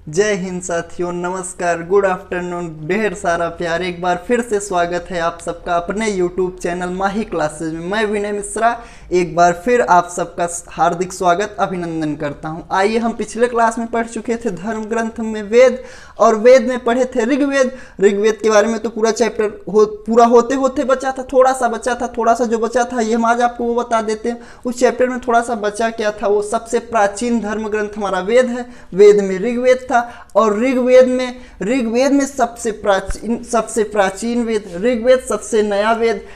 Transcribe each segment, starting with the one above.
जय हिंद साथियों, नमस्कार, गुड आफ्टरनून, ढेर सारा प्यार। एक बार फिर से स्वागत है आप सबका अपने यूट्यूब चैनल माही क्लासेज में। मैं विनय मिश्रा एक बार फिर आप सबका हार्दिक स्वागत अभिनंदन करता हूं। आइए, हम पिछले क्लास में पढ़ चुके थे धर्म ग्रंथ में वेद, और वेद में पढ़े थे ऋग्वेद। ऋग्वेद के बारे में तो पूरा चैप्टर पूरा होते होते बचा था, थोड़ा सा जो बचा था ये हम आज आपको वो बता देते हैं। उस चैप्टर में थोड़ा सा बचा क्या था, वो सबसे प्राचीन धर्म ग्रंथ हमारा वेद है। वेद में ऋग्वेद था, और ऋग्वेद में सबसे प्राचीन वेद ऋग्वेद, सबसे नया वेद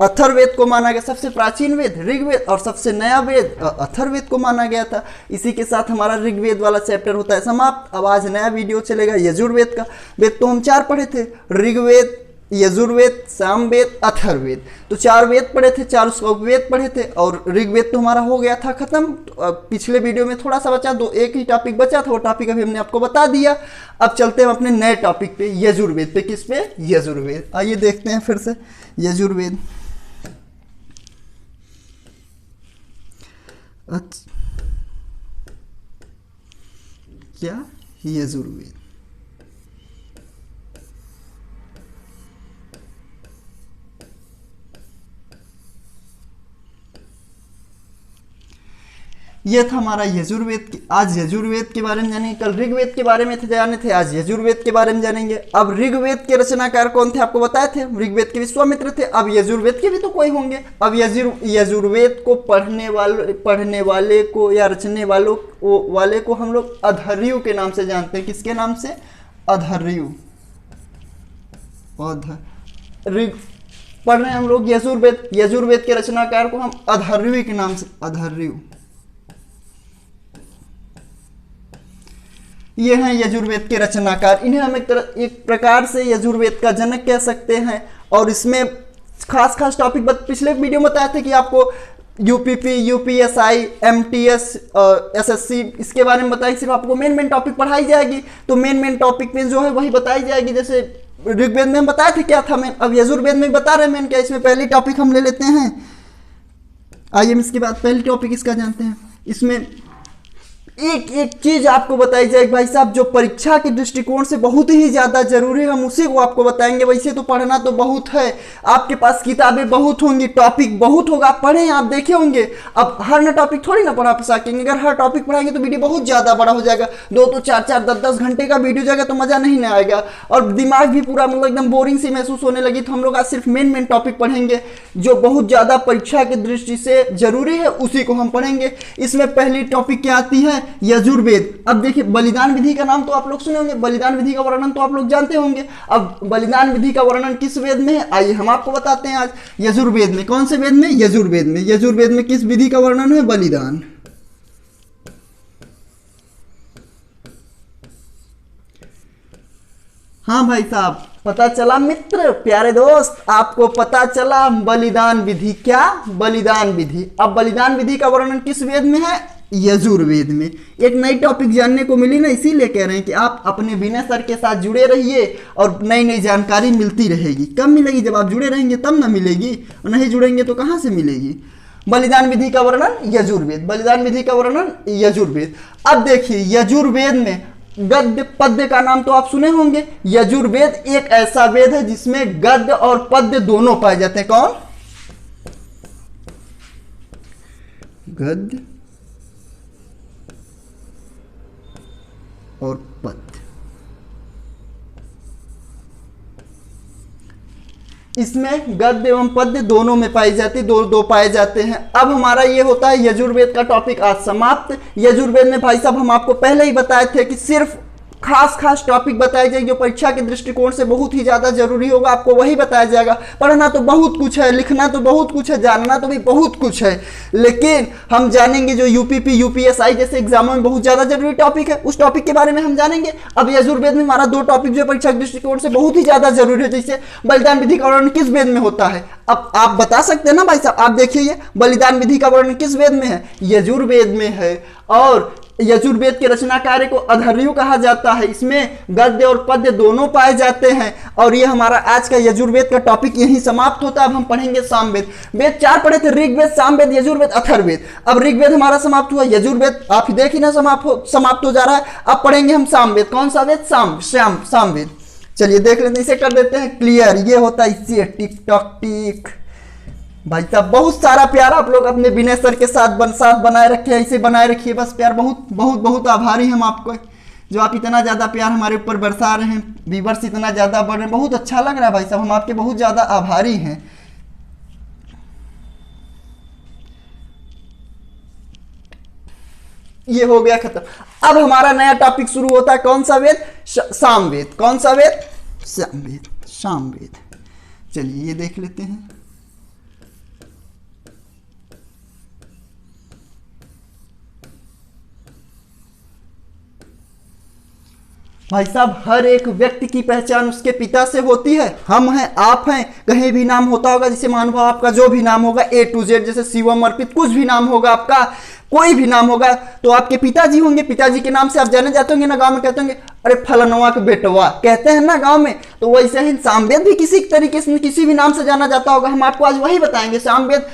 अथर्ववेद को माना गया। सबसे प्राचीन वेद ऋग्वेद और सबसे नया वेद अथर्ववेद को माना गया था। इसी के साथ हमारा ऋग्वेद वाला चैप्टर होता है समाप्त। अब आज नया वीडियो चलेगा यजुर्वेद का। वेद तो हम 4 पढ़े थे, ऋग्वेद, यजुर्वेद, सामवेद, अथर्ववेद। तो 4 वेद पढ़े थे, 4 उपवेद पढ़े थे, और ऋग्वेद तो हमारा हो गया था खत्म। तो पिछले वीडियो में थोड़ा सा बचा, एक ही टॉपिक बचा था, वो टॉपिक अभी हमने आपको बता दिया। अब चलते हैं अपने नए टॉपिक पे, यजुर्वेद पे। किस पे? यजुर्वेद। आइए देखते हैं फिर से यजुर्वेद। क्या? यजुर्वेद। ये था हमारा यजुर्वेद। आज यजुर्वेद के बारे में जानेंगे। कल ऋग्वेद के बारे में जाने थे, आज यजुर्वेद के बारे में जानेंगे। अब ऋग्वेद के रचनाकार कौन थे आपको बताए थे, ऋग्वेद के विश्वामित्र थे। अब यजुर्वेद के भी तो कोई होंगे। अब यजुर्वेद को पढ़ने वाले को या रचने वाले को हम लोग अधर्यु के नाम से जानते हैं। किसके नाम से? अधर्यु। पढ़ रहे हैं हम लोग यजुर्वेद। यजुर्वेद के रचनाकार को हम अधर्यु के नाम से, अधर्यु, ये हैं यजुर्वेद के रचनाकार। इन्हें हम एक प्रकार से यजुर्वेद का जनक कह सकते हैं। और इसमें खास टॉपिक पिछले वीडियो में बताया था कि आपको यूपीपी, यूपीएसआई, एमटीएस, एसएससी, इसके बारे में बताया। सिर्फ आपको मेन टॉपिक पढ़ाई जाएगी। तो मेन टॉपिक में जो है वही बताई जाएगी। जैसे ऋग्वेद में हम बताए थे क्या था मेन, अब यजुर्वेद में बता रहे हैं मेन क्या। इसमें पहली टॉपिक हम ले लेते हैं। आइए हम इसके बाद पहली टॉपिक इसका जानते हैं। इसमें एक एक चीज आपको बताई जाएगी भाई साहब, जो परीक्षा के दृष्टिकोण से बहुत ही ज्यादा जरूरी है, हम उसी को आपको बताएंगे। वैसे तो पढ़ना तो बहुत है, आपके पास किताबें बहुत होंगी, टॉपिक बहुत होगा, आप पढ़े आप देखे होंगे। अब हर ना टॉपिक थोड़ी ना पढ़ा सकेंगे। अगर हर टॉपिक पढ़ाएंगे तो वीडियो बहुत ज्यादा बड़ा हो जाएगा। 2 4 10 घंटे का वीडियो जाएगा तो मजा नहीं ना आएगा, और दिमाग भी पूरा मतलब एकदम बोरिंग सी महसूस होने लगी। तो हम लोग आज सिर्फ मेन टॉपिक पढ़ेंगे जो बहुत ज्यादा परीक्षा की दृष्टि से जरूरी है, उसी को हम पढ़ेंगे। इसमें पहली टॉपिक क्या आती है? यजुर्वेद। अब देखिए, बलिदान विधि का नाम तो आप लोग सुने होंगे, बलिदान विधि का वर्णन तो आप लोग जानते होंगे। अब बलिदान विधि का वर्णन किस वेद में है, आइए हम आपको बताते हैं आज। यजुर्वेद में। कौन से वेद में? यजुर्वेद में। यजुर्वेद में किस विधि का वर्णन है? बलिदान। हाँ भाई साहब, पता चला मित्र, प्यारे दोस्त, आपको पता चला बलिदान विधि। क्या? बलिदान विधि। अब बलिदान विधि का वर्णन किस वेद में है? यजुर्वेद में। एक नई टॉपिक जानने को मिली ना, इसीलिए कह रहे हैं कि आप अपने विनय सर के साथ जुड़े रहिए और नई जानकारी मिलती रहेगी। कब मिलेगी? जब आप जुड़े रहेंगे तब ना मिलेगी, और नहीं जुड़ेंगे तो कहाँ से मिलेगी। बलिदान विधि का वर्णन यजुर्वेद। बलिदान विधि का वर्णन यजुर्वेद। अब देखिए, यजुर्वेद में गद्य पद्य का नाम तो आप सुने होंगे। यजुर्वेद एक ऐसा वेद है जिसमें गद्य और पद्य दोनों पाए जाते हैं। कौन? गद्य और पद्य। इसमें गद्य एवं पद्य दोनों में पाई जाती, दो पाए जाते हैं। अब हमारा ये होता है यजुर्वेद का टॉपिक आज समाप्त। यजुर्वेद में भाई साहब हम आपको पहले ही बताए थे कि सिर्फ खास टॉपिक बताए जाएंगे जो परीक्षा के दृष्टिकोण से बहुत ही ज्यादा जरूरी होगा, आपको वही बताया जाएगा। पढ़ना तो बहुत कुछ है, लिखना तो बहुत कुछ है, जानना तो भी बहुत कुछ है, लेकिन हम जानेंगे जो यूपीपी, यूपीएसआई जैसे एग्जामों में बहुत ज्यादा जरूरी टॉपिक है, उस टॉपिक के बारे में हम जानेंगे। अब यजुर्वेद में हमारा 2 टॉपिक जो परीक्षा के दृष्टिकोण से बहुत ही ज्यादा जरूरी है, जैसे बलिदान विधि का वर्णन किस वेद में होता है। अब आप बता सकते हैं ना भाई साहब, आप देखिए ये बलिदान विधि का वर्णन किस वेद में है? यजुर्वेद में है। और यजुर्वेद के रचना कार्य को अधर्यु कहा जाता है। इसमें गद्य और पद्य दोनों पाए जाते हैं। और ये हमारा आज का यजुर्वेद का टॉपिक यहीं समाप्त होता है। अब हम पढ़ेंगे सामवेद। वेद 4 पढ़े थे, ऋग्वेद, सामवेद, यजुर्वेद, अथर्ववेद। अब ऋग्वेद हमारा समाप्त हुआ, यजुर्वेद आप देख ही ना समाप्त हो जा रहा है। अब पढ़ेंगे हम सामवेद। कौन सा वेद? सामवेद। चलिए देख लेते हैं, इसे कर देते हैं क्लियर। ये होता है इससे टिक टॉक टिक। भाई साहब बहुत सारा प्यार आप लोग अपने विनय सर के साथ बनाए रखे हैं, इसे बनाए रखिए बस प्यार। बहुत बहुत बहुत आभारी हम आपको, जो आप इतना ज़्यादा प्यार हमारे ऊपर बरसा रहे हैं, व्यूअर्स इतना ज़्यादा बढ़ रहे हैं, बहुत अच्छा लग रहा है भाई साहब, हम आपके बहुत ज़्यादा आभारी हैं। ये हो गया खत्म। अब हमारा नया टॉपिक शुरू होता है। कौन सा वेद? सामवेद। कौन सा वेद? सामवेद। चलिए ये देख लेते हैं। भाई साहब हर एक व्यक्ति की पहचान उसके पिता से होती है। हम हैं, आप हैं, कहीं भी नाम होता होगा, जैसे महानुभाव आपका जो भी नाम होगा A to Z, जैसे शिवम अर्पित, कुछ भी नाम होगा आपका, कोई भी नाम होगा तो आपके पिताजी होंगे। पिताजी के नाम से आप जाने जाते होंगे ना, गांव में कहते होंगे अरे फलनवा के बेटवा, कहते हैं ना गांव में। तो वैसे ही सामवेद भी किसी तरीके से किसी भी नाम से जाना जाता होगा। हम आपको आज वही बताएंगे सामवेद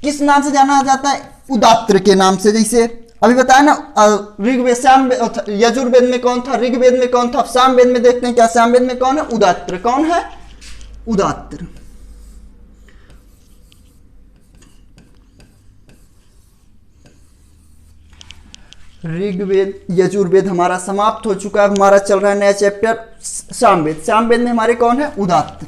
किस नाम से जाना जाता है, उदात्त के नाम से। जैसे अभी बताया ना, ऋग्वेद, यजुर्वेद में कौन था, ऋग्वेद में कौन था, सामवेद में देखते हैं क्या सामवेद में कौन है? उदात्त। कौन है? उदात्त। ऋग्वेद यजुर्वेद हमारा समाप्त हो चुका है। हमारा चल रहा है नया चैप्टर सामवेद। सामवेद में हमारे कौन है? उदात्त।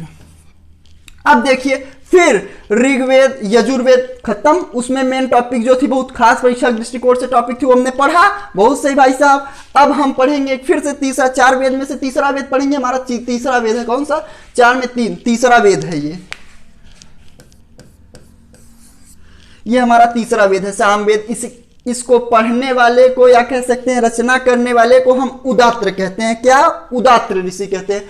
अब देखिए फिर ऋग्वेद यजुर्वेद खत्म। उसमें मेन टॉपिक जो थी, बहुत खास परीक्षा दृष्टिकोण से टॉपिक थी, वो हमने पढ़ा। बहुत सही भाई साहब। अब हम पढ़ेंगे फिर से तीसरा, 4 वेद में से तीसरा वेद पढ़ेंगे। हमारा तीसरा वेद है कौन सा? 4 में 3, तीसरा वेद है ये हमारा तीसरा वेद है सामवेद। इसको पढ़ने वाले को या कह सकते हैं रचना करने वाले को हम उदात्त कहते हैं। क्या? उदात्त ऋषि कहते हैं।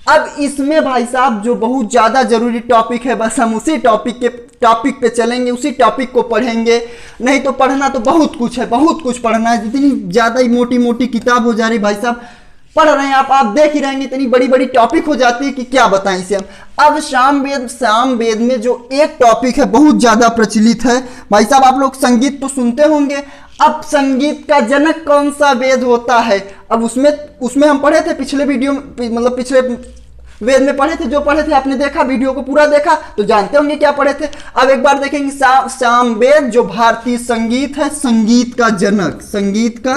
अब इसमें भाई साहब जो बहुत ज्यादा जरूरी टॉपिक है, बस हम उसी टॉपिक पे चलेंगे, उसी टॉपिक को पढ़ेंगे। नहीं तो पढ़ना तो बहुत कुछ है, बहुत कुछ पढ़ना है। जितनी ज्यादा ही मोटी मोटी किताब हो जा रही भाई साहब, पढ़ रहे हैं आप देख ही रहेंगे, इतनी बड़ी बड़ी टॉपिक हो जाती है कि क्या बताएं इसे हम। अब सामवेद में जो एक टॉपिक है बहुत ज्यादा प्रचलित है भाई साहब, आप लोग संगीत तो सुनते होंगे। अब संगीत का जनक कौन सा वेद होता है? अब उसमें हम पढ़े थे पिछले वीडियो, मतलब पिछले वेद में पढ़े थे, जो पढ़े थे आपने देखा, वीडियो को पूरा देखा तो जानते होंगे क्या पढ़े थे। अब एक बार देखेंगे सामवेद जो भारतीय संगीत है, संगीत का जनक, संगीत का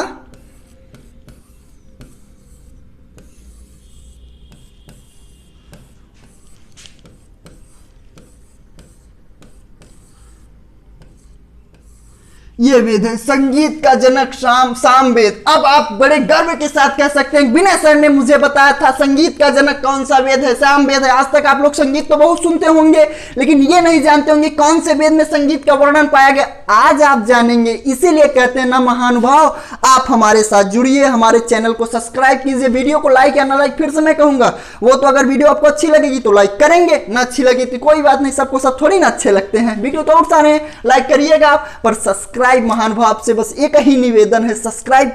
ये वेद है, संगीत का जनक सामवेद। अब आप बड़े गर्व के साथ कह सकते हैं विनय सर ने मुझे बताया था संगीत का जनक कौन सा वेद है? सामवेद है। आज तक आप लोग संगीत तो बहुत सुनते होंगे, लेकिन ये नहीं जानते होंगे कौन से वेद में संगीत का वर्णन पाया गया। आज आप जानेंगे। इसीलिए कहते हैं ना महानुभाव, आप हमारे साथ जुड़िए, हमारे चैनल को सब्सक्राइब कीजिए, वीडियो को लाइक या ना लाइक फिर से मैं कहूंगा, वो तो अगर वीडियो आपको अच्छी लगेगी तो लाइक करेंगे, ना अच्छी लगी तो कोई बात नहीं, सबको सब थोड़ी ना अच्छे लगते हैं। वीडियो तो उठ सारे लाइक करिएगा, पर सब्सक्राइब महानुभाव से बस एक ही निवेदन है, सब्सक्राइब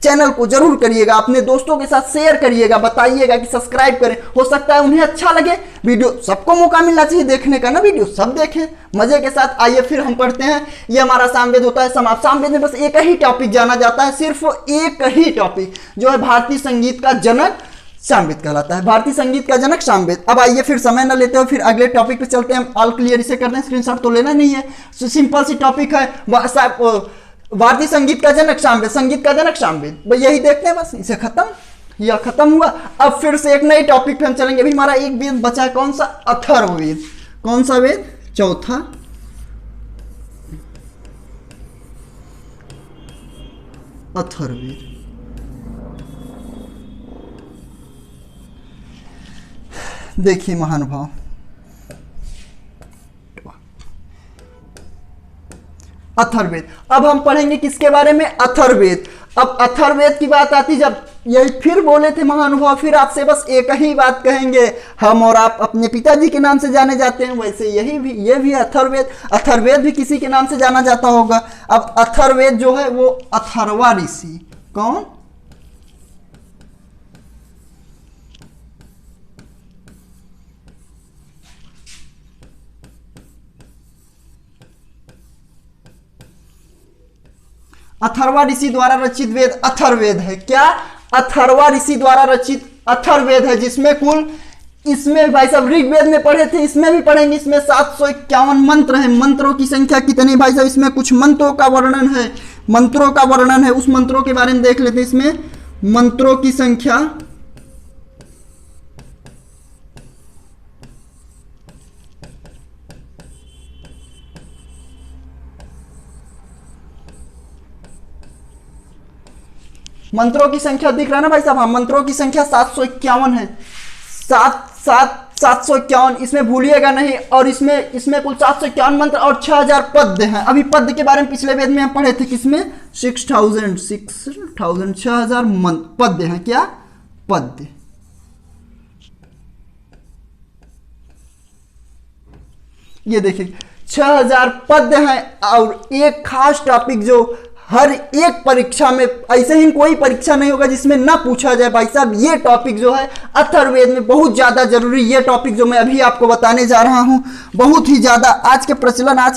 चैनल को जरूर करिएगा, अपने दोस्तों के साथ शेयर करिएगा, बताइएगा कि सब्सक्राइब करें। हो सकता है उन्हें अच्छा लगे वीडियो, सबको मौका मिलना चाहिए देखने का ना, वीडियो सब देखें मजे के साथ। आइए फिर हम पढ़ते हैं। ये हमारा सामवेद होता है समाप्त। सामवेद में बस एक ही टॉपिक जाना जाता है, सिर्फ एक ही टॉपिक जो है भारतीय संगीत का जनक सामवेद कहलाता है। भारतीय संगीत का जनक सामवेद। अब आइए फिर समय न लेते हुए फिर अगले टॉपिक पे चलते हैं। ऑल क्लियर इसे करते हैं, स्क्रीनशॉट तो लेना नहीं है, सिंपल सी टॉपिक है। भारतीय संगीत का जनक सामवेद, संगीत का जनक सामवेद, यही देखते हैं बस, इसे खत्म, यह खत्म हुआ। अब फिर से एक नई टॉपिक पे हम चलेंगे। अभी हमारा एक वेद बचा है, कौन सा? अथर्ववेद। कौन सा वेद? चौथा अथर्ववेद। देखिए महानुभाव, अथर्ववेद। अब हम पढ़ेंगे किसके बारे में? अथर्ववेद। अब अथर्ववेद की बात आती, जब यही फिर बोले थे महानुभाव, फिर आपसे बस एक ही बात कहेंगे, हम और आप अपने पिताजी के नाम से जाने जाते हैं, वैसे ये भी अथर्ववेद, अथर्ववेद भी किसी के नाम से जाना जाता होगा। अब अथर्ववेद जो है वो अथर्वा ऋषि, कौन? अथर्वा ऋषि द्वारा रचित वेद अथर्ववेद है। क्या? अथर्वा ऋषि द्वारा रचित अथर्ववेद है, जिसमें कुल, इसमें भाई साहब ऋग्वेद में पढ़े थे, इसमें भी पढ़ेंगे। इसमें 751 मंत्र हैं। मंत्रों की संख्या कितनी भाई साहब? इसमें कुछ मंत्रों का वर्णन है, मंत्रों का वर्णन है, उस मंत्रों के बारे में देख लेते हैं। इसमें मंत्रों की संख्या दिख रहा है ना भाई साहब? हाँ, मंत्रों की संख्या 751 है। 751, इसमें भूलिएगा नहीं। और इसमें कुल 751 मंत्र और 6000 पद्य हैं। अभी पद्य के बारे में पिछले वेद में हम पढ़े थे, किसमें? 6000 6000 पद्य हैं। क्या? पद्य। ये देखिए 6000 पद्य हैं। और एक खास टॉपिक जो हर एक परीक्षा में, ऐसे ही कोई परीक्षा नहीं होगा जिसमें ना पूछा जाए भाई साहब, ये टॉपिक जो है अथर्ववेद में बहुत ज्यादा जरूरी, ये टॉपिक जो मैं अभी आपको बताने जा रहा हूं बहुत ही ज्यादा आज के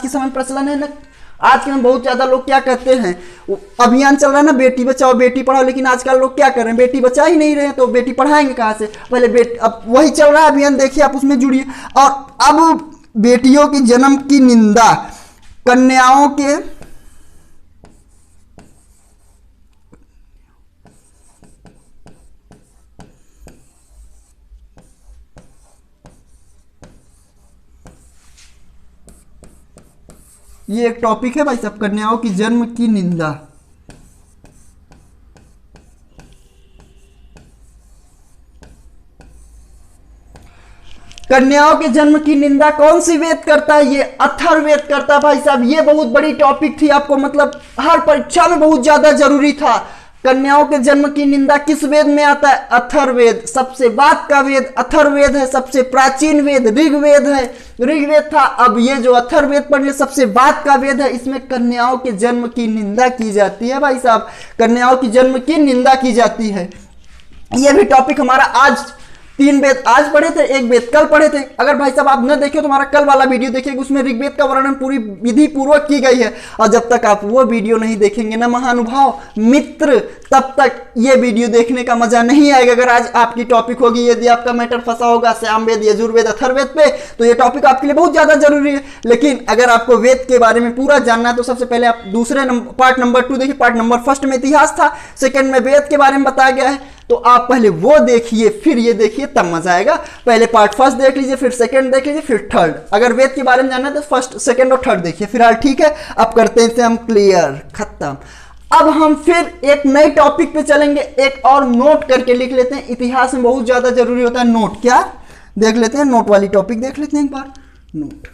समय प्रचलन है ना। आज के में बहुत ज्यादा लोग क्या कहते हैं, अभियान चल रहा है ना, बेटी बचाओ बेटी पढ़ाओ, लेकिन आजकल लोग क्या कर रहे हैं, बेटी बचा ही नहीं रहे हैं, तो बेटी पढ़ाएंगे कहां से? पहले अब वही चल रहा है अभियान, देखिए आप उसमें जुड़िए। और अब बेटियों के जन्म की निंदा, कन्याओं के ये एक टॉपिक है भाई साहब, कन्याओं की जन्म की निंदा। कन्याओं के जन्म की निंदा कौन सी वेद करता है? ये अथर्ववेद करता है भाई साहब। ये बहुत बड़ी टॉपिक थी, आपको मतलब हर परीक्षा में बहुत ज्यादा जरूरी था। कन्याओं के जन्म की निंदा किस वेद में आता है? अथर्ववेद। सबसे बाद का वेद अथर्ववेद है। सबसे प्राचीन वेद ऋग्वेद है, ऋग्वेद था। अब ये जो अथर्ववेद पढ़िए, सबसे बाद का वेद है। इसमें कन्याओं के जन्म की निंदा की जाती है भाई साहब, कन्याओं की जन्म की निंदा की जाती है। ये भी टॉपिक हमारा आज 3 वेद आज पढ़े थे, 1 वेद कल पढ़े थे। अगर भाई साहब आप न देखे तो हमारा कल वाला वीडियो देखिएगा, उसमें ऋग्वेद का वर्णन पूरी विधि पूर्वक की गई है। और जब तक आप वो वीडियो नहीं देखेंगे ना महानुभाव मित्र, तब तक ये वीडियो देखने का मजा नहीं आएगा। अगर आज आपकी टॉपिक होगी, यदि आपका मैटर फंसा होगा सामवेद, यजुर्वेद, अथर्ववेद पे, तो ये टॉपिक आपके लिए बहुत ज्यादा जरूरी है। लेकिन अगर आपको वेद के बारे में पूरा जानना है तो सबसे पहले आप दूसरे पार्ट नंबर 2 देखिए। पार्ट नंबर 1 में इतिहास था, 2 में वेद के बारे में बताया गया है, तो आप पहले वो देखिए फिर ये देखिए, तब मजा आएगा। पहले पार्ट 1 देख लीजिए, फिर 2 देख लीजिए, फिर 3। अगर वेद के बारे में जानना है तो 1, 2 और 3 देखिए। फिलहाल ठीक है, अब करते हैं इसे हम क्लियर, खत्म। अब हम फिर एक नए टॉपिक पे चलेंगे। एक और नोट करके लिख लेते हैं, इतिहास में बहुत ज्यादा जरूरी होता है नोट। क्या देख लेते हैं? नोट वाली टॉपिक देख लेते हैं एक बार। नोट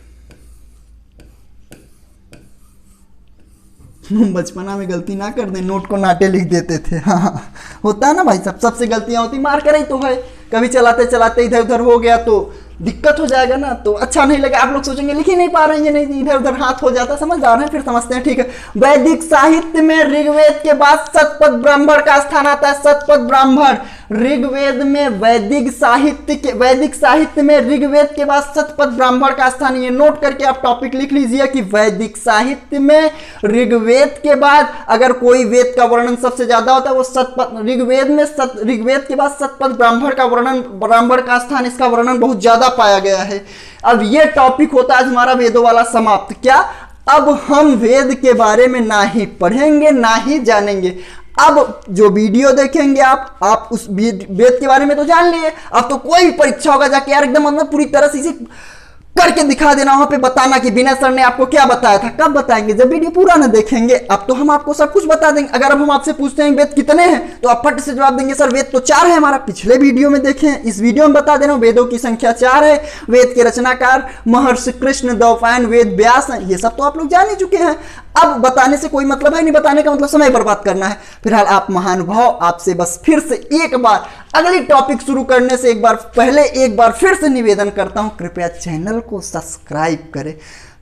बचपना में गलती ना कर दें, नोट को नाटे लिख देते थे। हाँ, होता है ना भाई साहब, सबसे गलतियां होती, मार कर ही तो है। कभी चलाते चलाते इधर उधर हो गया तो दिक्कत हो जाएगा ना, तो अच्छा नहीं लगा। आप लोग सोचेंगे लिख ही नहीं पा रहे हैं, ये नहीं, इधर उधर हाथ हो जाता, समझदार है, फिर समझते हैं, ठीक है। वैदिक साहित्य में ऋग्वेद के बाद शतपथ ब्राह्मण का स्थान आता है। शतपथ ब्राह्मण ऋग्वेद में, वैदिक साहित्य में ऋग्वेद के बाद शतपथ ब्राह्मण का स्थान। ये नोट करके आप टॉपिक लिख लीजिए कि वैदिक साहित्य में ऋग्वेद के बाद अगर कोई वेद का वर्णन सबसे ज्यादा होता है वो शतपथ, ऋग्वेद के बाद शतपथ ब्राह्मण का वर्णन, ब्राह्मण का स्थान, इसका वर्णन बहुत ज्यादा पाया गया है। अब ये टॉपिक होता है हमारा वेदों वाला समाप्त। क्या? अब हम वेद के बारे में ना ही पढ़ेंगे ना ही जानेंगे। अब जो वीडियो देखेंगे आप उस वेद के बारे में तो जान लिए। अब तो कोई भी परीक्षा होगा जाके यार एकदम मतलब पूरी तरह से इसे करके दिखा देना, वहां पे बताना कि विनय सर ने आपको क्या बताया था। कब बताएंगे? जब वीडियो पूरा ना देखेंगे। अब तो हम आपको सब कुछ बता देंगे। अगर अब हम आपसे पूछते हैं वेद कितने हैं, तो आप फट से जवाब देंगे सर वेद तो 4 है हमारा, पिछले वीडियो में देखें, इस वीडियो में बता दे रहा हूं वेदों की संख्या 4 है। वेद के रचनाकार महर्षि कृष्ण द्वैपायन वेद व्यास हैं, ये सब तो आप लोग जान ही चुके हैं। अब बताने से कोई मतलब है नहीं, बताने का मतलब समय बर्बाद करना है। फिलहाल आप महानुभाव, आपसे बस फिर से एक बार अगली टॉपिक शुरू करने से एक बार फिर से निवेदन करता हूं, कृपया चैनल को सब्सक्राइब करें,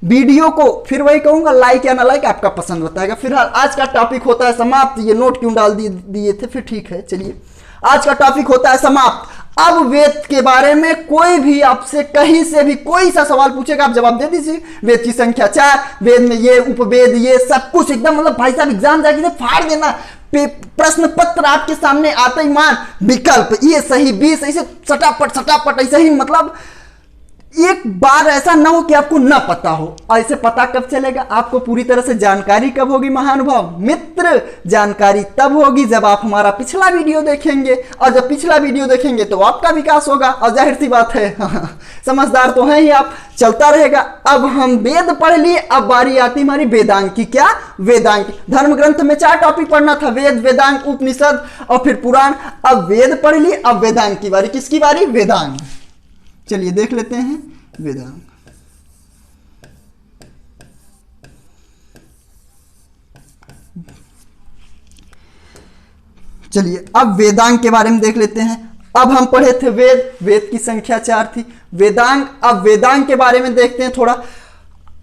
वीडियो को फिर वही कहूंगा लाइक या ना लाइक आपका पसंद बताएगा। फिलहाल आज का टॉपिक होता है समाप्त। ये नोट क्यों डाल दिए थे, फिर ठीक है, चलिए आज का टॉपिक होता है समाप्त। अब वेद के बारे में कोई भी आपसे कहीं से भी कोई सा सवाल पूछेगा, आप जवाब दे दीजिए। वेद की संख्या 4, वेद में ये उपवेद, ये सब कुछ एकदम मतलब भाई साहब एग्जाम जाके फाड़ देना। प्रश्न पत्र आपके सामने आते ही मान विकल्प ये सही, बी सही से सटापट ऐसा ही, मतलब एक बार ऐसा ना हो कि आपको ना पता हो। ऐसे पता कब चलेगा, आपको पूरी तरह से जानकारी कब होगी महानुभाव मित्र? जानकारी तब होगी जब आप हमारा पिछला वीडियो देखेंगे, और जब पिछला वीडियो देखेंगे तो आपका विकास होगा। और जाहिर सी बात है समझदार तो हैं ही आप, चलता रहेगा। अब हम वेद पढ़ लिए, अब बारी आती हमारी वेदांग की। क्या? वेदांग। धर्म ग्रंथ में 4 टॉपिक पढ़ना था, वेद, वेदांग, उपनिषद और फिर पुराण। अब वेद पढ़ लिए, अब वेदांग की बारी। किसकी बारी? वेदांग। चलिए देख लेते हैं वेदांग। चलिए अब वेदांग के बारे में देख लेते हैं। अब हम पढ़े थे वेद, वेद की संख्या 4 थी। वेदांग, अब वेदांग के बारे में देखते हैं थोड़ा।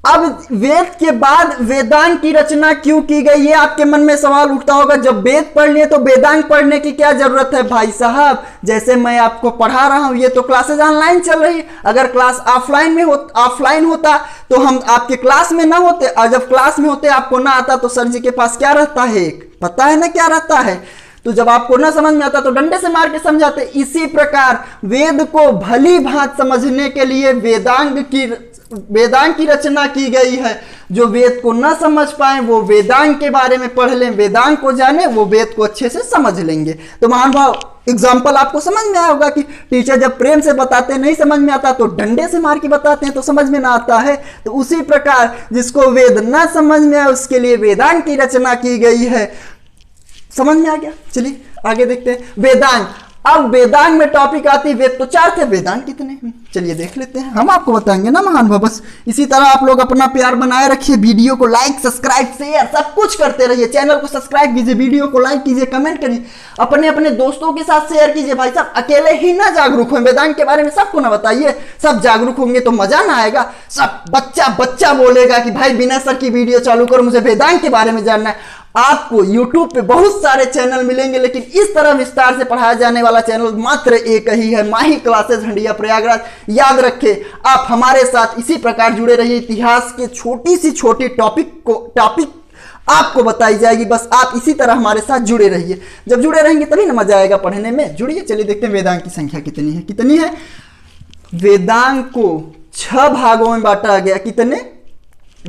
अब वेद के बाद वेदांग की रचना क्यों की गई, ये आपके मन में सवाल उठता होगा। जब वेद पढ़ लिए तो वेदांग पढ़ने की क्या जरूरत है भाई साहब? जैसे मैं आपको पढ़ा रहा हूं, ये तो क्लासेज ऑनलाइन चल रही है। अगर क्लास ऑफलाइन होता तो हम आपके क्लास में ना होते, और जब क्लास में होते आपको ना आता तो सर जी के पास क्या रहता है, एक पता है ना क्या रहता है। तो जब आपको ना समझ में आता तो डंडे से मार के समझाते। इसी प्रकार वेद को भली भांति समझने के लिए वेदांग की रचना की गई है। जो वेद को ना समझ पाए वो वेदांग के बारे में पढ़ लें, वेदांग को जाने, वो वेद को अच्छे से समझ लेंगे। तो महानुभाव एग्जाम्पल आपको समझ में आया होगा कि टीचर जब प्रेम से बताते नहीं समझ में आता तो डंडे से मार के बताते हैं तो समझ में ना आता है। तो उसी प्रकार जिसको वेद ना समझ में आए उसके लिए वेदांग की रचना की गई है। समझ में आ गया? चलिए आगे देखते हैं वेदांग। अब वेदांग में टॉपिक आती है, वेद तो 4 थे, वेदांग कितने? चलिए देख लेते हैं, हम आपको बताएंगे ना महानुभाव। बस इसी तरह आप लोग अपना प्यार बनाए रखिए, वीडियो को लाइक, सब्सक्राइब, शेयर सब कुछ करते रहिए। चैनल को सब्सक्राइब कीजिए, वीडियो को लाइक कीजिए, कमेंट करिए, अपने दोस्तों के साथ शेयर कीजिए। भाई साहब अकेले ही ना जागरूक हो, वेदांग के बारे में सबको ना बताइए। सब जागरूक होंगे तो मजा ना आएगा। सब बच्चा बोलेगा कि भाई बिना सर की वीडियो चालू करो, मुझे वेदांग के बारे में जानना है। आपको YouTube पे बहुत सारे चैनल मिलेंगे, लेकिन इस तरह विस्तार से पढ़ाया जाने वाला चैनल मात्र एक ही है, माही क्लासेस हंडिया प्रयागराज। याद रखें, आप हमारे साथ इसी प्रकार जुड़े रहिए। इतिहास के छोटी सी छोटी टॉपिक आपको बताई जाएगी, बस आप इसी तरह हमारे साथ जुड़े रहिए। जब जुड़े रहेंगे तभी ना मजा आएगा पढ़ने में। जुड़िए। चलिए देखते हैं वेदांग की संख्या कितनी है। वेदांग को 6 भागों में बांटा गया। कितने?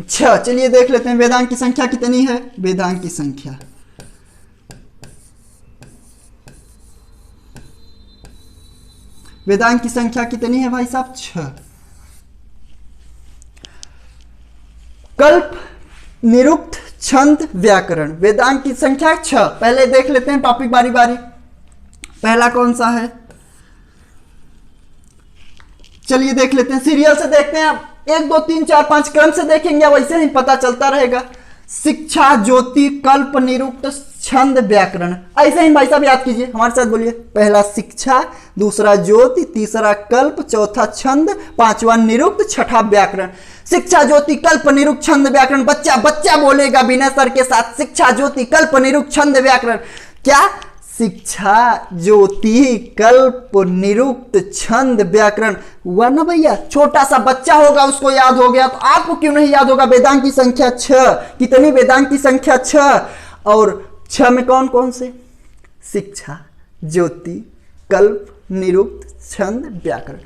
6। चलिए देख लेते हैं वेदांग की संख्या कितनी है। वेदांग की संख्या कितनी है भाई साहब? 6। कल्प, निरुक्त, छंद, व्याकरण। वेदांग की संख्या 6। पहले देख लेते हैं टॉपिक बारी बारी। पहला कौन सा है? चलिए देख लेते हैं, सीरियल से देखते हैं। 1 2 3 4 5 क्रम से देखेंगे, वैसे ही पता चलता रहेगा। शिक्षा, ज्योति, कल्प, निरुक्त, छंद, व्याकरण। ऐसे ही भाई साहब याद कीजिए, हमारे साथ बोलिए। पहला शिक्षा, दूसरा ज्योति, तीसरा कल्प, चौथा छंद, 5वां निरुक्त, 6ठा व्याकरण। शिक्षा, ज्योति, कल्प, निरुक्त, छंद, व्याकरण। बच्चा बोलेगा विनय सर के साथ, शिक्षा, ज्योति, कल्प, निरुक्त, छंद, व्याकरण। क्या? शिक्षा, ज्योति, कल्प, निरुक्त, छंद, व्याकरण। हुआ ना भैया? छोटा सा बच्चा होगा उसको याद हो गया, तो आपको क्यों नहीं याद होगा? वेदांग की संख्या 6। कितनी? वेदांग की संख्या 6। और 6 में कौन कौन से? शिक्षा, ज्योति, कल्प, निरुक्त, छंद, व्याकरण।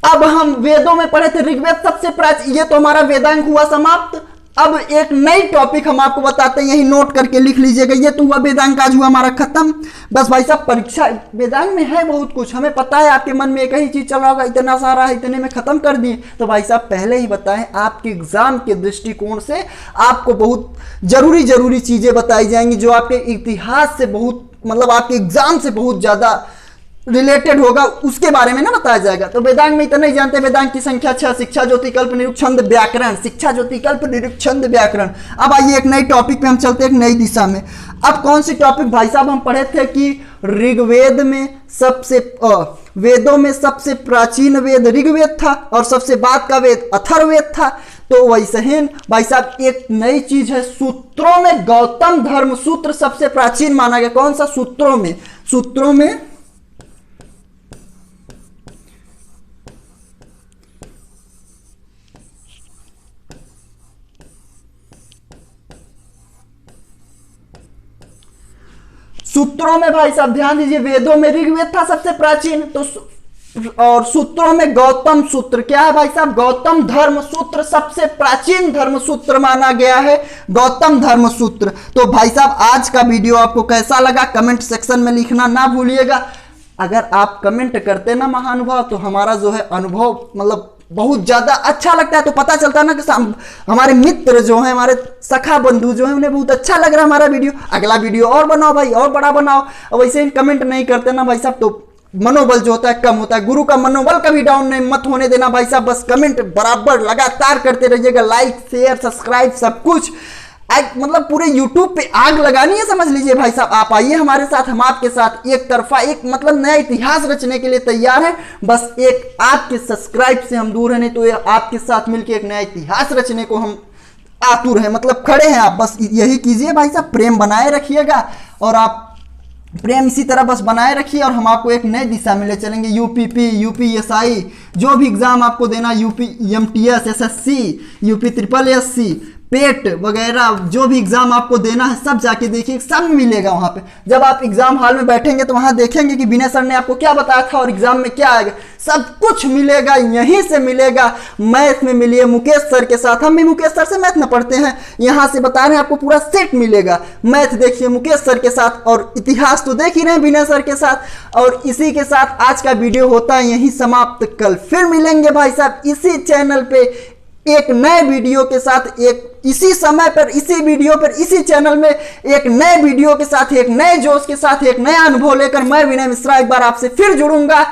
अब हम वेदों में पढ़े थे ऋग्वेद सबसे प्राचीन। ये तो हमारा वेदांग हुआ समाप्त। अब एक नई टॉपिक हम आपको बताते हैं, यही नोट करके लिख लीजिएगा। ये तो हुआ वेदांग, आज हुआ हमारा खत्म। बस भाई साहब परीक्षा वेदांग में है बहुत कुछ, हमें पता है। आपके मन में एक ही चीज चल रहा होगा, इतना सारा है, इतने में खत्म कर दिए। तो भाई साहब पहले ही बताएं, आपके एग्जाम के दृष्टिकोण से आपको बहुत जरूरी चीजें बताई जाएंगी, जो आपके इतिहास से बहुत, मतलब आपके एग्जाम से बहुत ज्यादा रिलेटेड होगा उसके बारे में ना बताया जाएगा। तो वेदांग में इतना ही जानते हैं। वेदांग की संख्या 6, शिक्षा ज्योति कल्प निरुक्त छंद व्याकरण, शिक्षा ज्योति कल्प निरुक्त छंद व्याकरण। अब आइए एक नई टॉपिक पे हम चलते हैं, एक नई दिशा में। अब कौन सी टॉपिक भाई साहब हम पढ़े थे कि ऋग्वेद में सबसे वेदों में सबसे प्राचीन वेद ऋग्वेद था और सबसे बाद का वेद अथर्ववेद था। तो वैसे ही भाई साहब एक नई चीज है, सूत्रों में गौतम धर्म सूत्र सबसे प्राचीन माना गया। कौन सा? सूत्रों में सूत्रों में भाई साहब ध्यान दीजिए, वेदों में ऋग्वेद था सबसे प्राचीन, तो और सूत्रों में गौतम सूत्र क्या है भाई साहब? गौतम धर्म सूत्र सबसे प्राचीन धर्म सूत्र माना गया है, गौतम धर्म सूत्र। तो भाई साहब आज का वीडियो आपको कैसा लगा कमेंट सेक्शन में लिखना ना भूलिएगा। अगर आप कमेंट करते ना महानुभाव तो हमारा जो है अनुभव मतलब बहुत ज्यादा अच्छा लगता है। तो पता चलता है ना कि हमारे मित्र जो हैं, हमारे सखा बंधु जो हैं, उन्हें बहुत अच्छा लग रहा है हमारा वीडियो, अगला वीडियो और बनाओ भाई, और बड़ा बनाओ। और वैसे ही कमेंट नहीं करते ना भाई साहब तो मनोबल जो होता है कम होता है। गुरु का मनोबल कभी डाउन नहीं मत होने देना भाई साहब, बस कमेंट बराबर लगातार करते रहिएगा, लाइक शेयर सब्सक्राइब सब कुछ। मतलब पूरे YouTube पे आग लगानी है समझ लीजिए भाई साहब। आप आइए हमारे साथ, हम आपके साथ एक तरफा एक मतलब नया इतिहास रचने के लिए तैयार हैं। बस एक आपके सब्सक्राइब से हम दूर हैं, नहीं तो आपके साथ मिलकर एक नया इतिहास रचने को हम आतुर हैं, मतलब खड़े हैं। आप बस यही कीजिए भाई साहब, प्रेम बनाए रखिएगा और आप प्रेम इसी तरह बस बनाए रखिए और हम आपको एक नई दिशा में ले चलेंगे। यूपीपी, यूपीएसआई जो भी एग्जाम आपको देना, यूपीएमटीएस, एसएससी, यूपी ट्रिपल एससी, पेट वगैरह जो भी एग्जाम आपको देना है सब जाके देखिए, सब मिलेगा वहां पे। जब आप एग्जाम हॉल में बैठेंगे तो वहां देखेंगे कि विनय सर ने आपको क्या बताया था और एग्जाम में क्या आएगा, सब कुछ मिलेगा, यहीं से मिलेगा। मैथ में मिलिए मुकेश सर के साथ, हम भी मुकेश सर से मैथ में पढ़ते हैं, यहाँ से बता रहे हैं आपको पूरा सेट मिलेगा। मैथ देखिए मुकेश सर के साथ और इतिहास तो देख ही रहे हैं विनय सर के साथ। और इसी के साथ आज का वीडियो होता है यहीं समाप्त। कल फिर मिलेंगे भाई साहब इसी चैनल पे एक नए वीडियो के साथ, एक इसी समय पर इसी वीडियो पर इसी चैनल में एक नए वीडियो के साथ, एक नए जोश के साथ, एक नया अनुभव लेकर मैं विनय मिश्रा एक बार आपसे फिर जुड़ूंगा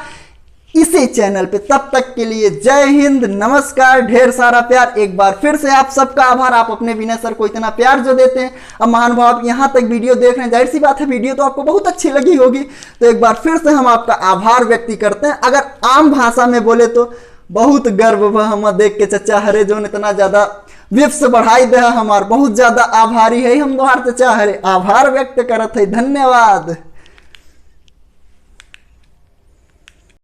इसी चैनल पे। तब तक के लिए जय हिंद, नमस्कार, ढेर सारा प्यार। एक बार फिर से आप सबका आभार, आप अपने विनय सर को इतना प्यार जो देते हैं। अब महानुभाव यहाँ तक वीडियो देख रहे हैं, जाहिर सी बात है वीडियो तो आपको बहुत अच्छी लगी होगी। तो एक बार फिर से हम आपका आभार व्यक्त करते हैं। अगर आम भाषा में बोले तो बहुत गर्व हुआ हम देख के चचा हरे जो इतना ज्यादा विप्स बढ़ाई दे हमार, बहुत ज्यादा आभारी है हम दोहार चचा हरे, आभार व्यक्त करत है, धन्यवाद।